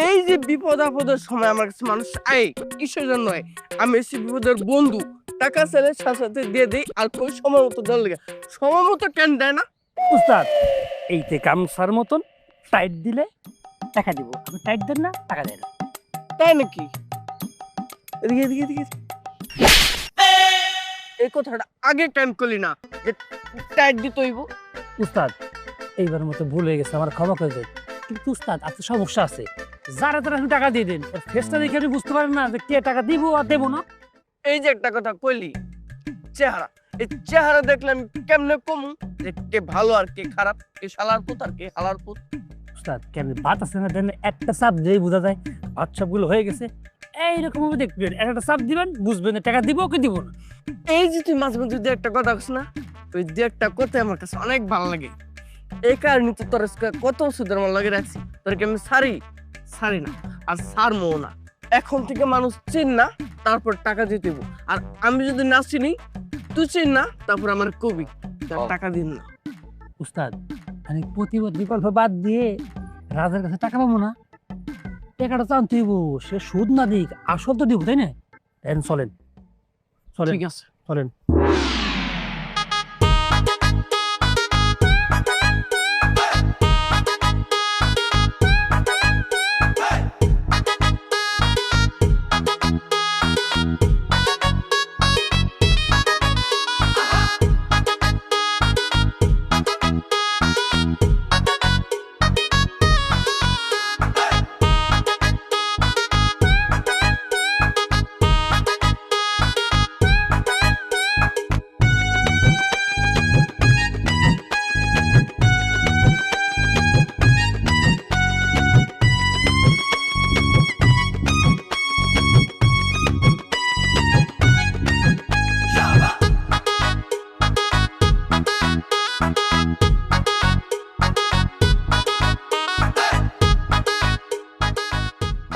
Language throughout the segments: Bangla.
এই যে বিপদ আপদের সময় আমার কাছে মানুষ আয় কিসের জন্য আয়? আমি এসে বিপদের বন্ধু, টাকা চাইলে সাথে সাথে দিয়ে দিই আর কই সময় মতো দেওয়ার লেগে। সময় মতো কেন দেয় না? উস্তাদ এইতে গামছার মতন টাইট দিলে টাকা দিব, আপনি টাইট দেন না টাকা দেন না। তাই নাকি? এদিকে এদিকে এদিকে। এই কথাটা আগে কেন করলি না যে টাইট দিতে হইব? উস্তাদ এইবার মতো ভুল হয়ে গেছে, আমার ক্ষমা করে দেন। কিন্তু উস্তাদ আপনার সমস্যা আছে, যারা তারা আপনি টাকা দিয়ে দেন, ফেসটা দেখে আপনি বুঝতে পারেন না যে কে টাকা দিব আর দেবো না। এই যে একটা কথা কইলি, চেহারা, এই চেহারা দেখলে আমি কেমনে কমু যে কে ভালো আর কে খারাপ, কে শালার পুত আর কে হালার পুত? উস্তাদ কেন ভাত আছে না দেন, একটা চাপ দিয়ে বোঝা যায় ভাত সবগুলো হয়ে গেছে। এইরকম ভাবে দেখবেন, একটা চাপ দিবেন বুঝবেন টাকা দিব কি দিব না। এই যে তুই মাঝে মাঝে দু একটা কথা কস না, ওই দু একটা কথা আমার কাছে অনেক ভালো লাগে। এই কারণে তো তোর আজকে কত ওষুধের আমার লাগে রাখছি, তোরকে আমি সারি না আর সারমো না। এখন থেকে মানুষ চিন না, তারপর টাকা দিয়ে দেবো। আর আমি যদি না চিনি, তুই চিন না, তারপর আমার কবি টাকা দিন না। উস্তাদ আমি প্রতিবাদ বিকল্প বাদ দিয়ে রাজার কাছে টাকা পাবো না, টাকাটা চান তুইব, সে সুদ না দিক আসল তো দিব, তাই না? চলেন চলেন ঠিক আছে। চলেন।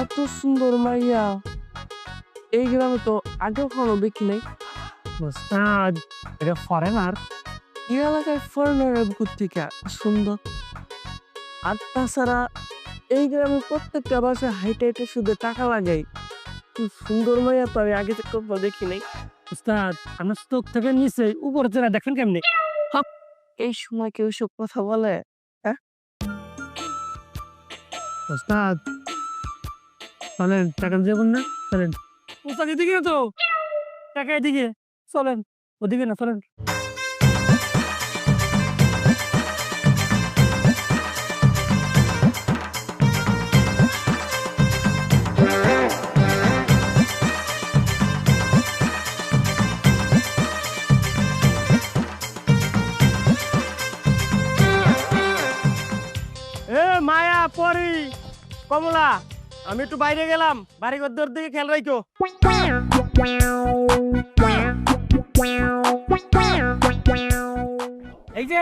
এত সুন্দর মাইয়া এই গ্রামে তো আগেও কোনো দেখি নাই। উস্তাদ এটা ফরেনার। এই এলাকায় ফরেনারের থেকে সুন্দর। আর তাছাড়া এই গ্রামে প্রত্যেকটা বাসায় হাইটে হাইটে শুধু টাকা লাগাই। খুব সুন্দর মাইয়া তো আমি আগে থেকে কখনো দেখি নাই। উস্তাদ আপনার চোখ থেকে নিচে উপরে চেরা দেখেন কেমনি? এই সময় কেউ সব কথা বলে? হ্যাঁ, উস্তাদ চলেন, টাকা দেবেন না? চলেন। উস্তাদ এদিকে না তো, টাকা এদিকে, চলেন। ওদিকে না, চলেন। এ মায়া পরি কমলা, আমি একটু বাইরে গেলাম, বাড়ি ঘর দর দিকে খেয়াল রাখো। এই যে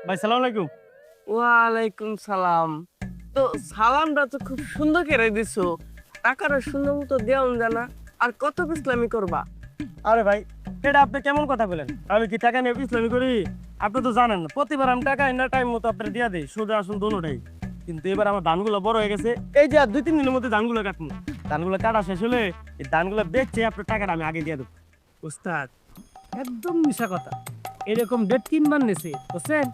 ভাই, সালাম আলাইকুম। ওয়ালাইকুম সালাম। তো সালামটা তো খুব সুন্দর করে দিছো, টাকাটা সুন্দর মতো দেওয়া জানা। আর কত ইসলামি করবা? আরে ভাই, এটা আপনি কেমন কথা বলেন? আমি কি টাকা নিয়ে ইসলামি করি? আপনি তো জানেন না, প্রতিবার আমি টাকা না টাইম মতো আপনার দিয়ে দিই, সুদে আসুন দোনোটাই। কিন্তু এবার আমার ধানগুলো বড় হয়ে গেছে, এই যে আর 2-3 দিনের মধ্যে ধানগুলো কাটবো। ধানগুলো কাটা শেষ হলে এই ধানগুলো বেচে আপনার টাকাটা আমি আগে দিয়ে দেবো। উস্তাদ একদম মিশা কথা, এরকম ডেট 3 বার নেছে বুঝছেন,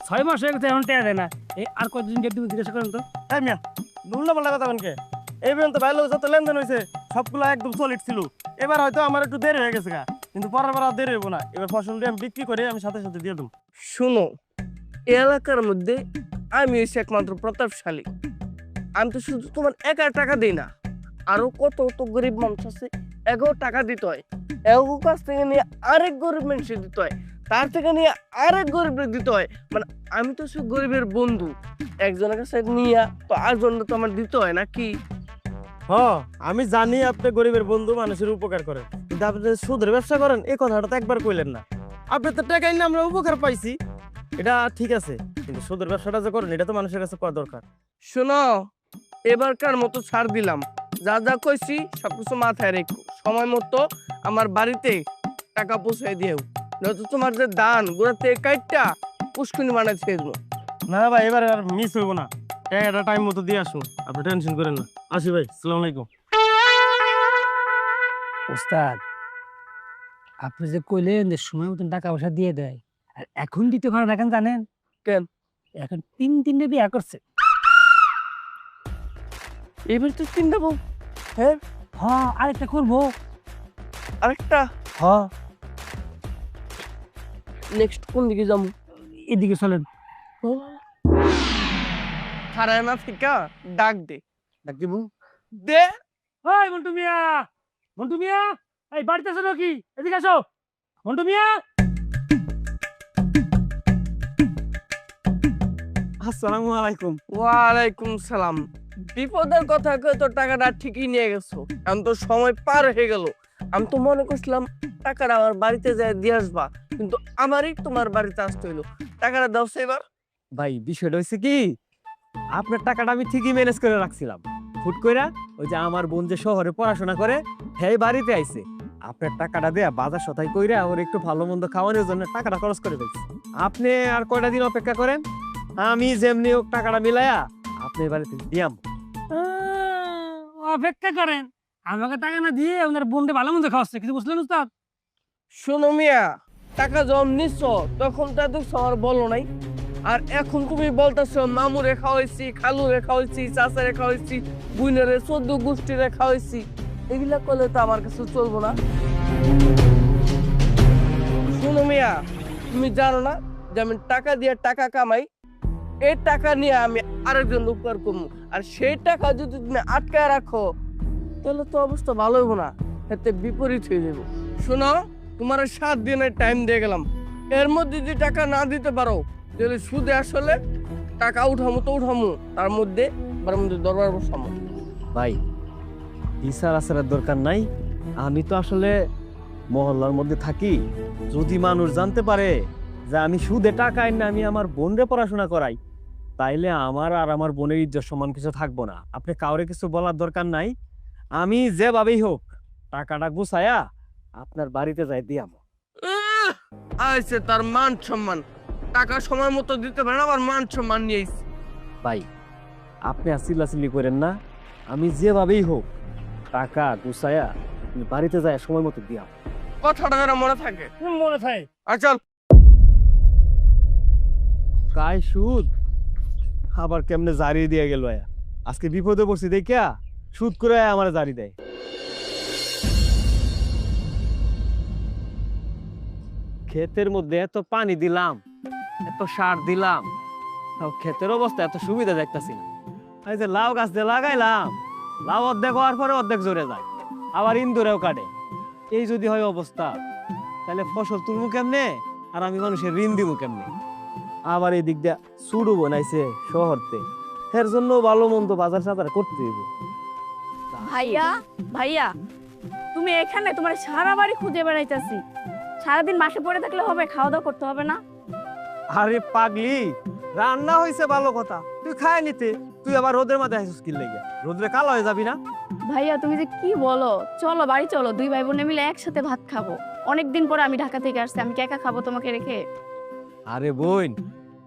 6 মাস হয়ে গেছে এখন টাকা দেয় না। এই আর কতদিন ডেট দিব জিজ্ঞাসা করেন তো। এই মিয়া, উল্টা পাল্টা কথা বলেন কে? এই পর্যন্ত ভাই লোক যত লেনদেন হয়েছে সবগুলো একদম সলিড ছিল। এবার হয়তো আমার একটু দেরি হয়ে গেছে গা, কিন্তু পরের বার আর দেরি হইব না। এবার ফসলটি আমি বিক্রি করে আমি সাথে সাথে দিয়ে দেবো। শুনো, এই এলাকার মধ্যে আমি হচ্ছে একমাত্র প্রতাপশালী। আমি তো শুধু তোমার একা টাকা দিই না, আরো কত কত গরিব মানুষ আছে, এগো টাকা দিতে হয়। এগো কাছ থেকে নিয়ে আরেক গরিব মানুষের দিতে হয়, তার থেকে নিয়ে আরেক গরিবের দিতে হয়। মানে আমি তো শুধু গরিবের বন্ধু, একজনের কাছে নিয়ে তো আরেকজন তো আমার দিতে হয় নাকি? হ্যাঁ আমি জানি আপনি গরিবের বন্ধু, মানুষের উপকার করেন, কিন্তু আপনি যে সুদের ব্যবসা করেন এই কথাটা তো একবার কইলেন না। আপনি তো টাকা নিয়ে আমরা উপকার পাইছি, এটা ঠিক আছে, কিন্তু সুদের ব্যবসাটা যে করেন এটা তো মানুষের কাছে করা দরকার। শোনো, এবারকার মতো ছাড় দিলাম, যা যা কইছি সবকিছু মাথায় রেখো। সময় মতো আমার বাড়িতে টাকা পৌঁছাই দিও, নয়তো তোমার যে দান গোড়াতে কাইটটা পুষ্কুনি বানাই ছেড়ে দেবো। না ভাই, এবার আর মিস হইব না। টাকাটা টাইম মতো দিয়ে আসুন, আপনি টেনশন করেন না। আসি ভাই, আসসালামু আলাইকুম। ওস্তাদ, আপনি যে কইলেন যে সময় মতন টাকা পয়সা দিয়ে দেয়, আর এখন দিতে পারে না কেন জানেন? কেন? এখন তিনটে বিয়া করছে। এবার তো চিন্তা বউ। হ্যাঁ, হ, আরেকটা করবো। আরেকটা। হ, নেক্সট কোন দিকে যাবো? এদিকে চলেন। খারায় না থেকে ডাক দে। ডাক দিব। দে। ওই মন্টু মিয়া, মন্টু মিয়া, এই বাড়িতে আছো নাকি? এদিকে আসো, মন্টু মিয়া। আসসালামু আলাইকুম। ওয়ালাইকুম সালাম। বিপদের কথা কয়ে তো টাকাটা ঠিকই নিয়ে গেছো, এখন তো সময় পার হয়ে গেল। আমি তো মনে করছিলাম টাকাটা আমার বাড়িতে যায় দিয়ে আসবা, কিন্তু আমারই তোমার বাড়িতে আসতে হইলো। টাকাটা দাও এবার। ভাই বিষয়টা হয়েছে কি, আপনার টাকাটা আমি ঠিকই ম্যানেজ করে রাখছিলাম। ফুট কইরা ওই যে আমার বোন যে শহরে পড়াশোনা করে, হ্যাঁ বাড়িতে আইছে। আপনার টাকাটা দেয়া বাজার সদাই কইরা ওর একটু ভালো মন্দ খাওয়ানোর জন্য টাকাটা খরচ করে ফেলছি। আপনি আর কয়টা দিন অপেক্ষা করেন, আমি যেমনি হোক টাকাটা মিলাইয়া আপনি বাড়িতে দিয়াম। অপেক্ষা করেন, আমাকে টাকা না দিয়ে আপনার বোনকে ভালো মন্দ খাওয়াচ্ছে, কিছু বুঝলেন উস্তাদ? শোনো মিয়া, টাকা যখন নিচ্ছ তখন তো এত আমার বলো নাই, আর এখন তুমি বলতেছো মামু রেখা হয়েছি, খালু রেখা হয়েছি, চাচা রেখা হয়েছি, বুইনারে 14 গোষ্ঠী রেখা হয়েছি। এগুলা করলে তো আমার কাছে চলবো না। শোনো মিয়া, তুমি জানো না যে আমি টাকা দিয়ে টাকা কামাই, এই টাকা নিয়ে আমি আরেকজন উপকার করবো, আর সেই টাকা যদি তুমি আটকায় রাখো তাহলে তো অবস্থা ভালো হইব না, এতে বিপরীত হয়ে যাবো। শোনো, তোমার 7 দিনের টাইম দিয়ে গেলাম, এর মধ্যে যদি টাকা না দিতে পারো তাহলে সুদে আসলে টাকা উঠামো তো উঠামো, তার মধ্যে দরবার বসামো। ভাই বিচার আচারের দরকার নাই, আমি তো আসলে মহল্লার মধ্যে থাকি। যদি মানুষ জানতে পারে যে আমি সুদে টাকা এনে আমি আমার বোনরে পড়াশোনা করাই, তাইলে আমার আর আমার বোনের ইজ্জত সম্মান কিছু থাকবো না। আপনি কাউরে কিছু বলার দরকার নাই, আমি যেভাবেই হোক টাকাটা গুছায়া আপনার বাড়িতে যাই দিয়াম। আইছে তার মান সম্মান, টাকা সময় মতো দিতে পারে না, আবার মান সম্মান নিয়ে আইছে। ভাই আপনি আর চিল্লাচিল্লি করেন না, আমি যেভাবেই হোক টাকা গুছায়া আপনি বাড়িতে যায় সময় মতো দিয়াম। কথাটা যেন মনে থাকে। মনে থাকে। আর চল। কায় সুদ আবার কেমনে জারি দিয়ে গেল, আজকে বিপদে পড়ছি দেখিয়া সুদ করে আমার জারি দেয়। ক্ষেতের মধ্যে এত পানি দিলাম, এত সার দিলাম, তাও ক্ষেতের অবস্থা এত সুবিধা দেখতাছি না। এই যে লাউ গাছ দিয়ে লাগাইলাম, লাউ অর্ধেক হওয়ার পরে অর্ধেক জোরে যায়, আবার ইন্দুরেও কাটে। এই যদি হয় অবস্থা, তাহলে ফসল তুলবো কেমনে, আর আমি মানুষের ঋণ দিব কেমনে? আবার এই দিক দিয়া সুডু বানাইছে শহরতে, এর জন্য ভালো মন্দ বাজার সাজার করতে হইব। ভাইয়া, ভাইয়া, তুমি এখানে? তোমার সারা বাড়ি খুঁজে বেড়াইতেছি। সারাদিন বাসে পড়ে থাকলে হবে? খাওয়া দাওয়া করতে হবে না? আরে পাগলি, রান্না হইছে ভালো কথা, তুই খায় নিতে, তুই আবার রোদের মাথায় আসিস কি লেগে? রোদ্রে কালো হয়ে যাবি না? ভাইয়া তুমি যে কি বলো, চলো বাড়ি চলো, দুই ভাই বোনে মিলে একসাথে ভাত খাবো। অনেকদিন পরে আমি ঢাকা থেকে আসছি, আমি কি একা খাবো তোমাকে রেখে? আরে বোন,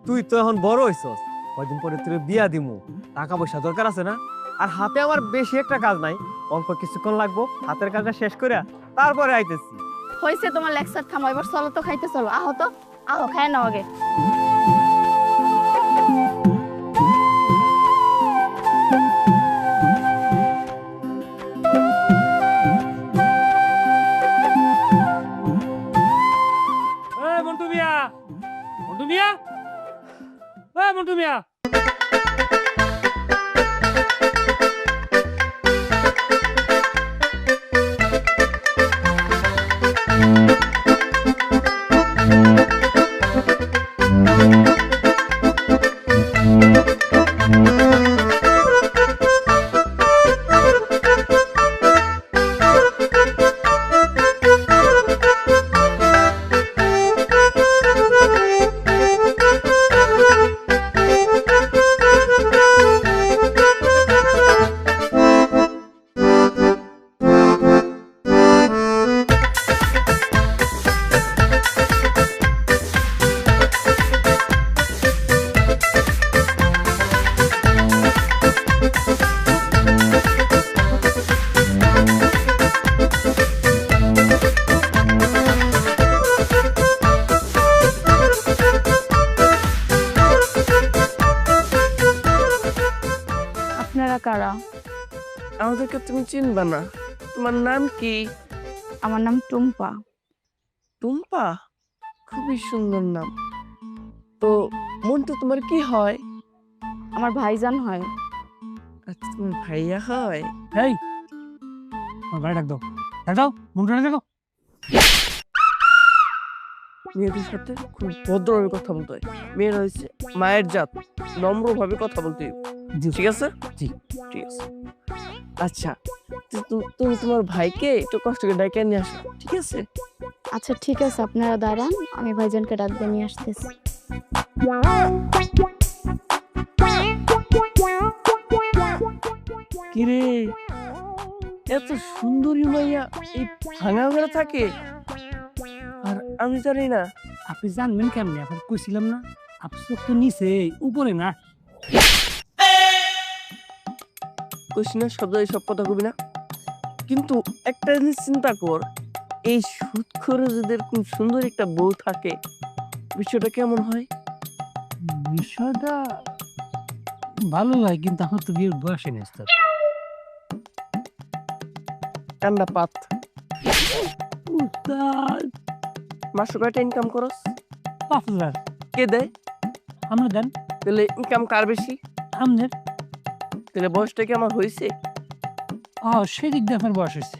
তুই তো এখন বড় হইছস, কয়দিন পরে তুই বিয়া দিমু, টাকা পয়সা দরকার আছে না? আর হাতে আমার বেশি একটা কাজ নাই, অল্প কিছুক্ষণ লাগবো, হাতের কাজটা শেষ করে তারপরে আইতেছি। হয়েছে তোমার লেকচার থামো, এবার চলো তো, খাইতে চলো। আহো তো, আহো, খায় নাও আগে। মন্টু মিয়া, মন্টু মিয়া, মন্টু মিয়া। আপনারা কারা? আমাদেরকে তুমি চিনবা না। তোমার নাম কি? আমার নাম টুম্পা। টুম্পা? খুবই সুন্দর নাম। তো মন্টু তোমার কি হয়? আমার ভাইজান হয়। আচ্ছা, তোমার ভাইয়া হয়? এই আমার গাড়ি ডাক দাও, ডাক দাও, মন্টু ডাক দাও। মেয়েদের সাথে খুব ভদ্রভাবে কথা বলতে হয়। মেয়ের হয়েছে মায়ের জাত, নম্রভাবে কথা বলতে হয়। জি ঠিক আছে? জি। ঠিক আছে। আচ্ছা, তুমি তোমার ভাইকে একটু কষ্ট করে ডাইকে নিয়ে আসো, ঠিক আছে? আচ্ছা ঠিক আছে, আপনারা দাঁড়ান, আমি ভাইজানকে ডাক দিয়ে নিয়ে আসতেছি। কিরে, এত সুন্দরী মাইয়া এই ভাঙা ঘরে থাকে আর আমি জানি না? আপনি জানবেন কেমনে? আপনার কইছিলাম না, আপনার চোখ তো নিচে, উপরে না। কইস না শব্দ সব কথা কবি না, কিন্তু একটা জিনিস চিন্তা কর, এই সুদখোরে যদি এরকম সুন্দর একটা বউ থাকে, বিষয়টা কেমন হয়? বিষয়টা ভালো হয়, কিন্তু এখন তো বিয়ের বয়স নেই। কান্না পাত। উস্তাদ, মাসে কয়টা ইনকাম করস? 5,000 কে দেয়? আমরা দেন, তাহলে ইনকাম কার বেশি? আমাদের। তাহলে বয়সটা কি আমার হয়েছে? সেদিক দিয়ে আপনার বয়স হয়েছে।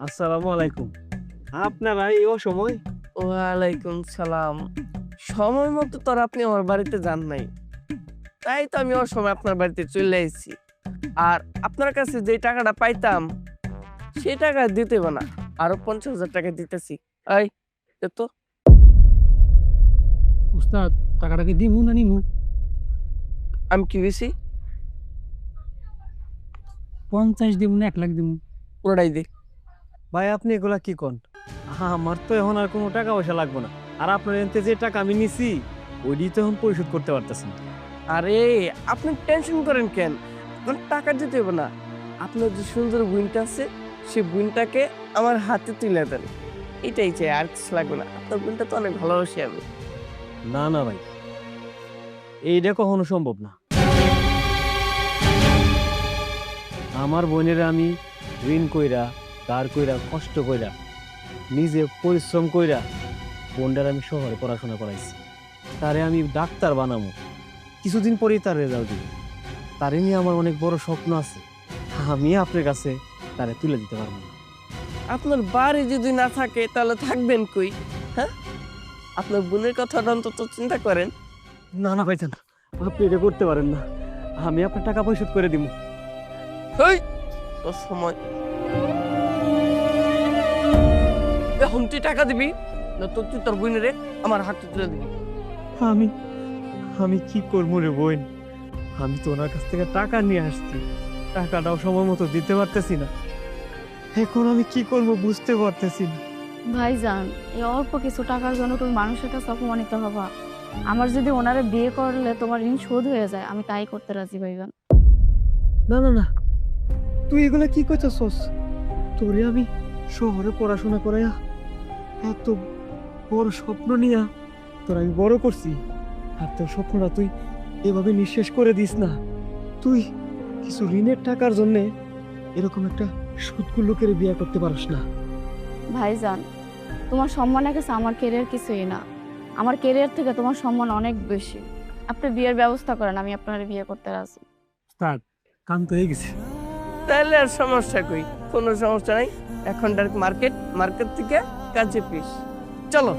আসসালামু আলাইকুম। আপনারা এই অসময়? ওয়ালাইকুম সালাম। সময় মতো তো আর আপনি আমার বাড়িতে যান নাই, তাই তো আমি ওর সময় আপনার বাড়িতে চলে এসেছি। আর আপনার কাছে যে টাকাটা পাইতাম সেই টাকা দিতে হবে না, আরো 50,000 টাকা দিতেছি। এই দে তো। উস্তাদ, টাকাটা কি দিমু না নিমু? আমি কি বেশি? 50 দিমু না 1 লাখ দিমু? পুরোটাই দে। ভাই আপনি এগুলা কি কোন? আমার তো এখন আর কোনো টাকা পয়সা লাগবে না। আর আপনার এনতে যে টাকা আমি নিছি ওইটি তো এখন পরিশোধ করতে পারতেছি না। আরে আপনি টেনশন করেন কেন? আপনার টাকা দিতে হবে না। আপনার যে সুন্দর বোনটা আছে সেই বোনটাকে আমার হাতে তুলে দেন, এটাই চাই, আর কিছু লাগবে না। আপনার বোনটা তো অনেক ভালোবাসি আমি। না না ভাই, এইটা কখনো সম্ভব না। আমার বোনের আমি ঋণ কইরা, ধার কইরা, কষ্ট কইরা, নিজে পরিশ্রম কইরা বোনটার আমি শহরে পড়াশোনা করাইছি। তারে আমি ডাক্তার বানাবো, কিছুদিন পরেই তার রেজাল্ট দিব। তারে নিয়ে আমার অনেক বড় স্বপ্ন আছে, আমি আপনার কাছে তারে তুলে দিতে পারবো না। আপনার বাড়ি যদি না থাকে তাহলে থাকবেন কই? হ্যাঁ, আপনার বোনের কথাটা অন্তত চিন্তা করেন। না না ভাইজান, আপনি এটা করতে পারেন না। আমি আপনার টাকা পরিশোধ করে দিব। হেই, তোর সময় এখন তুই টাকা দিবি না তো তুই তোর বোনের আমার হাতে তুলে দিবি? আমি আমি কি করবো রে বোন? আমি তো ওনার কাছ থেকে টাকা নিয়ে আসছি, টাকাটাও সময় মতো দিতে পারতেছি না। এখন আমি কি করব বুঝতে পারতেছি না। ভাইজান, এই অল্প কিছু টাকার জন্য তুমি মানুষের কাছে অপমানিত হবা? আমার যদি ওনারে বিয়ে করলে তোমার ঋণ শোধ হয়ে যায়, আমি তাই করতে রাজি ভাইজান। না না না, তুই এগুলা কি করতেছস? তোরে আমি শহরে পড়াশোনা করাইয়া এত বড় স্বপ্ন নিয়া তোর আমি বড় করছি, আর তোর স্বপ্নটা তুই এভাবে নিঃশেষ করে দিস না। তুই কিছু ঋণের টাকার জন্য এরকম একটা সুদকুর লোকের বিয়ে করতে পারিস না। ভাইজান, তোমার সম্মানের কাছে আমার কেরিয়ার কিছুই না। আমার কেরিয়ার থেকে তোমার সম্মান অনেক বেশি। আপনি বিয়ের ব্যবস্থা করেন, আমি আপনার বিয়ে করতে রাজি। উস্তাদ, কাম তো হয়ে গেছে। তাহলে আর সমস্যা কই? কোনো সমস্যা নাই। এখন ডাইরেক্ট মার্কেট থেকে কাজে পিস। চলো।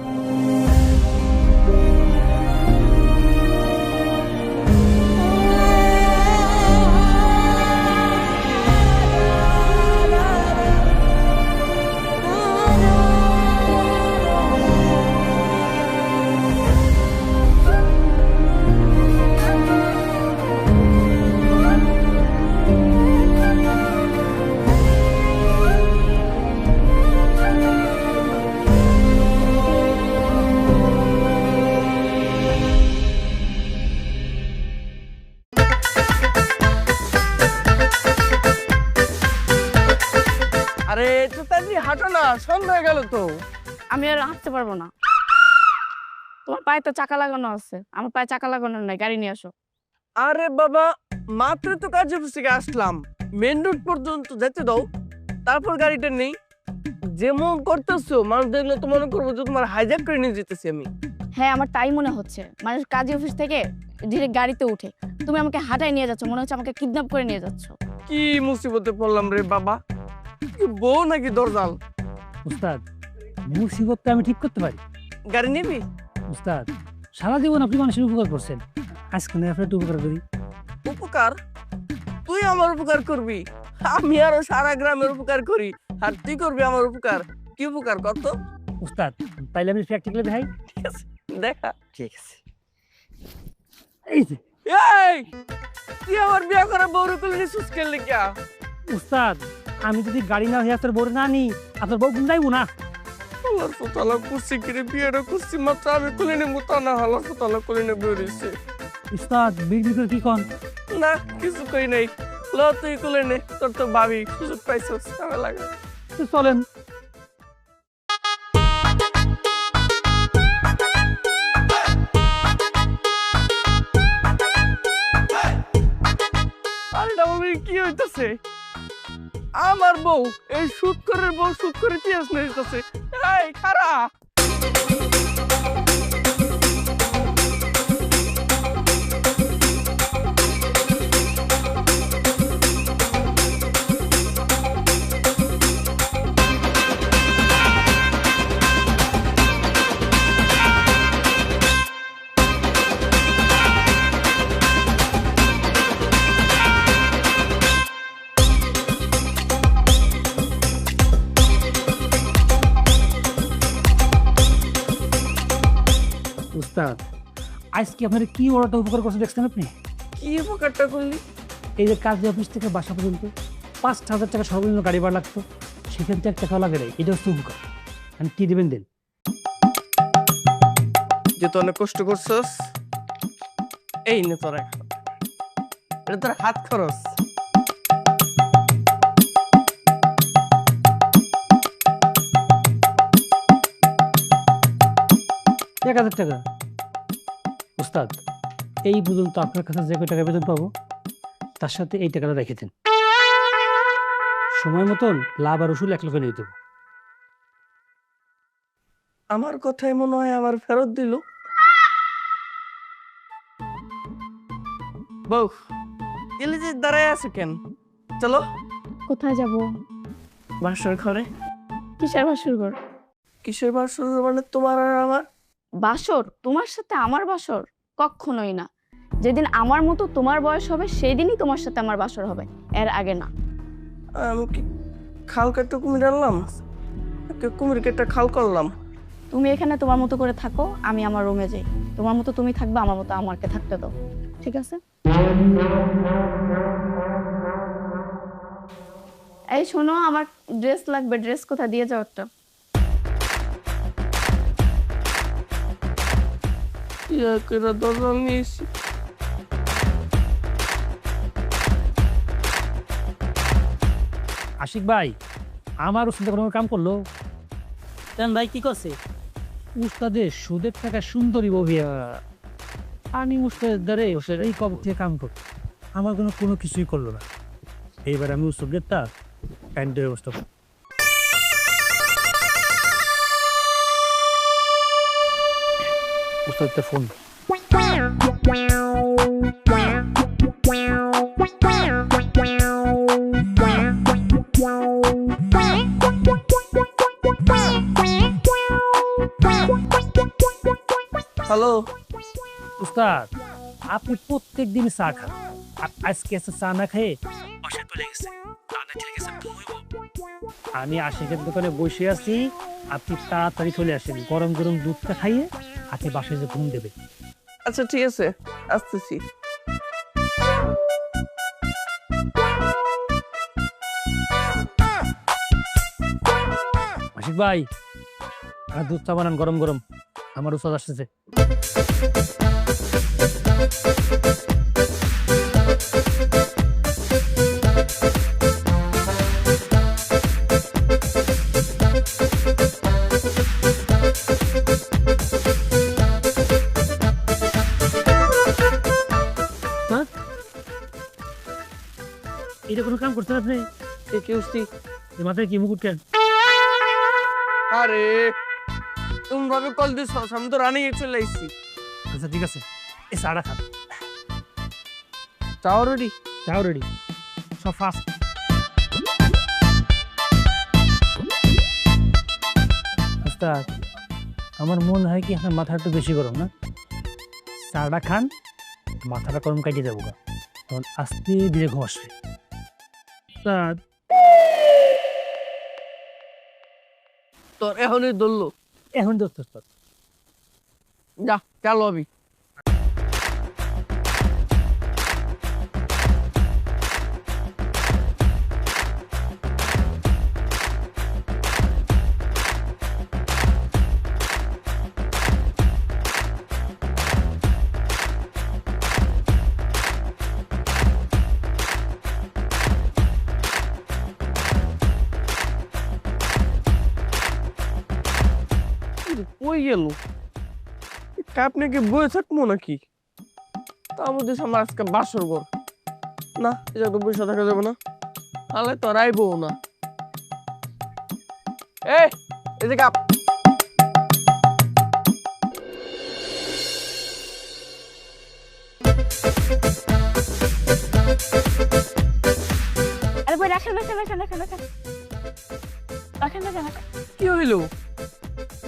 আরে তো তাড়াতাড়ি হাঁটো না, সন্ধ্যা হয়ে গেল তো। আমি আর হাঁটতে পারবো না। তোমার পায়ে তো চাকা লাগানো আছে, আমার পায়ে চাকা লাগানো নাই, গাড়ি নিয়ে আসো। আরে বাবা, মাত্র তো কাজে থেকে আসলাম, মেন রোড পর্যন্ত যেতে দাও, তারপর গাড়িটা নেই। যেমন করতেছো মানুষ দেখলে তো মনে করবো যে তোমার হাইজ্যাক করে নিয়ে যেতেছি আমি। হ্যাঁ, আমার তাই মনে হচ্ছে। মানুষ কাজী অফিস থেকে ডিরেক্ট গাড়িতে উঠে, তুমি আমাকে হাঁটায় নিয়ে যাচ্ছ, মনে হচ্ছে আমাকে কিডন্যাপ করে নিয়ে যাচ্ছ। কি মুসিবতে পড়লাম রে বাবা, কি বউ নাকি দরজাল? উস্তাদ, মুসিবতটা আমি ঠিক করতে পারি। গাড়ি নিবি? উস্তাদ, সারা জীবন আপনি মানুষের উপকার করছেন, আজকে না আপনার একটু উপকার করি। উপকার? তুই আমার উপকার করবি? আমি আরো সারা গ্রামের উপকার করি, আর তুই করবি আমার উপকার? কি উপকার কত? উস্তাদ, তাইলে আমি প্র্যাকটিক্যালি দেখাই। ঠিক আছে, দেখা। ঠিক আছে, এই যে এই, তুই আমার বিয়ে করা বউরে কোলে নিছিস কেন লিখা? উস্তাদ, আমি যদি গাড়ি না হয়ে আপনার বউ না আনি, আপনার বউ গুণ যাইবো না। আল্লাহর ফতলা করছি কিরে, বিয়েটা করছি মাত্র, আমি কোলে নেবো তা না, আল্লাহর ফতলা কোলে নেবো রয়েছে। উস্তাদ, বিড় করে কি কন? না, কিছু কই নাই। ল তুই কোলে নে, তোর তো ভাবি সুযোগ পাইছিস, আমার লাগে। তো চলেন। আরে ডাবল কি হইতাছে? আমার বউ, এই সুদ করে বউ সুদ করে পিয়াস নিতেছে। এই খারা, উস্তাদ, আজকে আপনার কি ওরাটা উপকার করছে দেখছেন আপনি? কি উপকারটা করলি? এই যে কাজী অফিস থেকে বাসা পর্যন্ত 5,000 টাকা সর্বনিম্ন গাড়ি ভাড়া লাগতো, সেখান থেকে 1 টাকা লাগে নাই। এটা হচ্ছে উপকার। আমি কি দিবেন দেন। যে তুই অনেক কষ্ট করছস, এই নে তোর এখন। এটা তোর হাত খরচ। এক 1,000 টাকা। উস্তাদ, এই পর্যন্ত আপনার কাছে যে কয় টাকা বেতন পাবো, তার সাথে এই টাকাটা রেখে দেন। সময় মতন লাভ আর উসুল 1 লক্ষ নিয়ে দেবো। আমার কথাই মনে হয় আমার ফেরত দিল। বউ, গেলে যে দাঁড়ায় আছে কেন? চলো কোথায় যাব? বাসর ঘরে। কিসের বাসর ঘর? কিসের বাসর ঘর মানে? তোমার আর আমার বাসর? তোমার সাথে আমার বাসর? কখনোই না। যেদিন আমার মতো তোমার বয়স হবে সেই দিনই তোমার সাথে আমার বাসর হবে, এর আগে না। আমি কি খাল কাটতে কুমির আনলাম? কুমির কেটে খাল করলাম। তুমি এখানে তোমার মতো করে থাকো, আমি আমার রুমে যাই। তোমার মতো তুমি থাকবে, আমার মতো আমাকে থাকতে দাও, ঠিক আছে? এই শোনো, আমার ড্রেস লাগবে। ড্রেস কোথায়? দিয়ে যাও একটা। ইয়া করে দরজা নিয়েছি। আশিক ভাই, আমার উস্তাদ কোনো কাম করলো? কেন ভাই, কি করছে? উস্তাদের সুদের টাকা সুন্দরী বহিয়া আমি উস্তাদের দ্বারে এই কবর থেকে কাম করব, আমার কোনো কিছুই করলো না। এইবার আমি উস্তাদের তা প্যান্টের ব্যবস্থা করব। উস্তাদের ফোন। হ্যালো উস্তাদ, আপনি প্রত্যেক দিন চা খান, আর আজকে এসে চা না খেয়ে বাসায় চলে গেছে। আমি আশিকের দোকানে বসে আছি, আপনি তাড়াতাড়ি চলে আসেন। গরম গরম দুধটা খাইয়ে আপনি বাসায় যে ঘুম দেবে। আচ্ছা ঠিক আছে, আসতেছি। আশিক ভাই, আর দুধ চা বানান গরম গরম, আমার উস্তাদ আসতেছে। এটা কোনো কাম করছেন আপনি? এ কি উঠছি? এই মাথায় কি মুকুট কেন? আরে তুমি ভাবে কল দিছ, আমি তো রানিং এ চলে আইছি। আচ্ছা ঠিক আছে, এই চাটা খান। চাও রেডি? চাও রেডি, সব ফাস্ট। ওস্তাদ, আমার মনে হয় কি আপনার মাথা একটু বেশি গরম না? চাটা খান, মাথাটা গরম কাটিয়ে যাবো গা, তখন আস্তে ধীরে ঘুম আসবে। ওস্তাদ, তোর এখনই ধরলো। এখন দোস্ত ওস্তাদ। যা চালো আমি। কই গেল? আপনি কি বয়ে থাকবো নাকি? তার মধ্যে আমার আজকে বাসর ঘর না, এটা তো বসে থাকা যাবে না, তাহলে তো রাইবো না। এই এদিকে আপ। আরে ভাই রাখেন রাখেন রাখেন রাখেন রাখেন রাখেন রাখেন রাখেন। কি হইলো?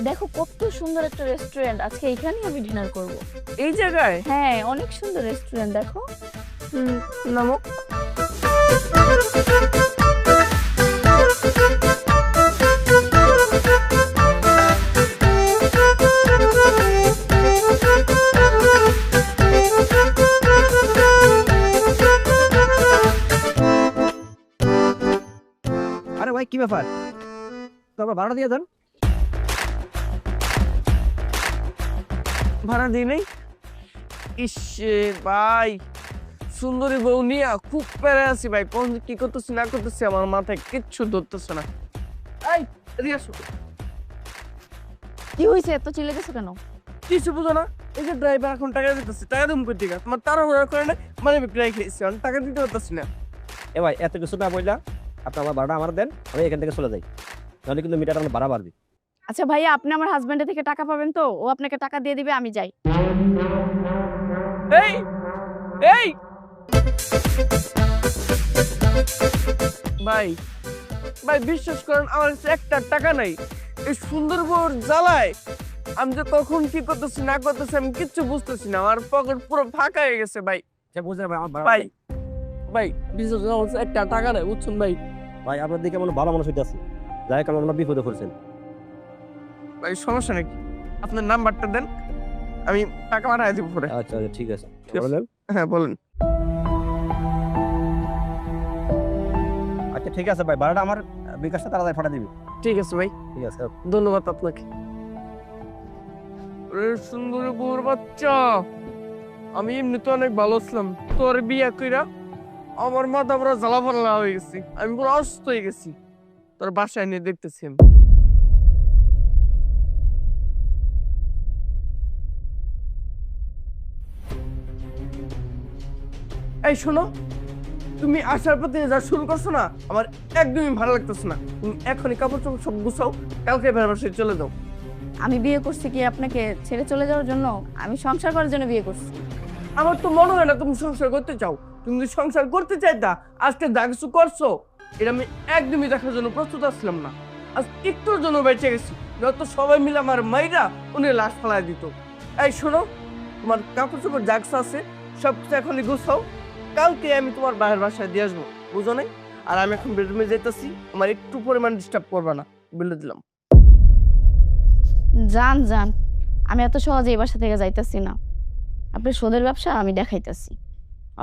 দেখো কত সুন্দর একটা রেস্টুরেন্ট, আজকে এখানেই আমি ডিনার করব। এই জায়গায়? হ্যাঁ অনেক সুন্দর রেস্টুরেন্ট, দেখো। নামো। আরে ভাই কি ব্যাপার, তারপর ভাড়া দিয়ে দেন। ভাড়া দিই নাই? ইস ভাই, সুন্দরী বউ নিয়ে খুব পেরে আছি ভাই। কোন কি করতেছি না করতেছি আমার মাথায় কিচ্ছু ধরতেছে না। এই এদিকে আসো। কি হয়েছে, এত চিল্লে গেছো কেন? কিছু বুঝো না? এই যে ড্রাইভার এখন টাকা দিতেছে, টাকা দিম কই থেকে? তোমার তাড়াহুড়া করে না, মানে বিক্রয় খেয়েছি, আমি টাকা দিতে পারতেছি না। এ ভাই এত কিছু না বললা, আপনি আমার ভাড়াটা আমার দেন, আমি এখান থেকে চলে যাই, নাহলে কিন্তু মিটার আমার ভাড়া বাড়বে। আচ্ছা ভাইয়া, আপনি আমার হাজবেন্ডের থেকে টাকা পাবেন তো? ও আপনাকে টাকা দিয়ে দিবে, আমি যাই। এই এই ভাই, ভাই বিশ্বাস করেন আমার কাছে একটা টাকা নাই। এই সুন্দর বউর জ্বালায় আমি যে কখন কি করতেছি না করতেছি আমি কিচ্ছু বুঝতেছি না। আমার পকেট পুরো ফাঁকা হয়ে গেছে ভাই। সে বুঝে ভাই, আমার ভাড়া ভাই ভাই বিশ্বাস করেন আমার কাছে একটা টাকা নাই, বুঝছেন ভাই? ভাই আপনার দিকে মনে ভালো মানুষ হইতেছে, যাই কারণ আপনার বিপদে পড়ছেন। ভাই সমস্যা নাকি? আপনার নাম্বারটা দেন, আমি টাকা পাঠিয়ে দিব পরে। আচ্ছা আচ্ছা ঠিক আছে, ঠিক আছে। বলেন। হ্যাঁ বলেন। আচ্ছা ঠিক আছে ভাই, ভাড়াটা আমার বিকাশটা তাড়াতাড়ি ফাটা দিবি। ঠিক আছে ভাই, ঠিক আছে। ধন্যবাদ আপনাকে। সুন্দর বউর বাচ্চা, আমি এমনিতে অনেক ভালো ছিলাম, তোর বিয়া কইরা আমার মাথা পুরো জ্বালা ফালা হয়ে গেছি, আমি পুরো অসুস্থ হয়ে গেছি। তোর বাসায় নিয়ে দেখতেছি আমি। এই শোনো, তুমি আসার পথে যা শুরু করছো না, আমার একদমই ভালো লাগতেছে না। তুমি এখনই কাপড় চোপড় সব গুছাও, কালকে বের বাসায় চলে যাও। আমি বিয়ে করছি কি আপনাকে ছেড়ে চলে যাওয়ার জন্য? আমি সংসার করার জন্য বিয়ে করছি। আমার তো মনে হয় না তুমি সংসার করতে চাও। তুমি যদি সংসার করতে চাইতা আজকে যা কিছু করছো এটা আমি একদমই দেখার জন্য প্রস্তুত আসলাম না। আজ একটুর জন্য বেঁচে গেছি, নয়তো সবাই মিলে আমার মাইরা উনি লাশ ফেলাই দিত। এই শোনো, তোমার কাপড় চোপড় যা কিছু আছে সব কিছু এখনই গুছাও, কালকে আমি তোমার বাইরের বাসায় দিয়ে আসবো, বুঝো নাই? আর আমি এখন বেডরুমে যেতেছি, আমার একটু পরিমাণ ডিস্টার্ব করবে না, বলে দিলাম। যান যান, আমি এত সহজে এই বাসা থেকে যাইতেছি না। আপনার সোদের ব্যবসা আমি দেখাইতেছি,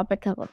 অপেক্ষা কর।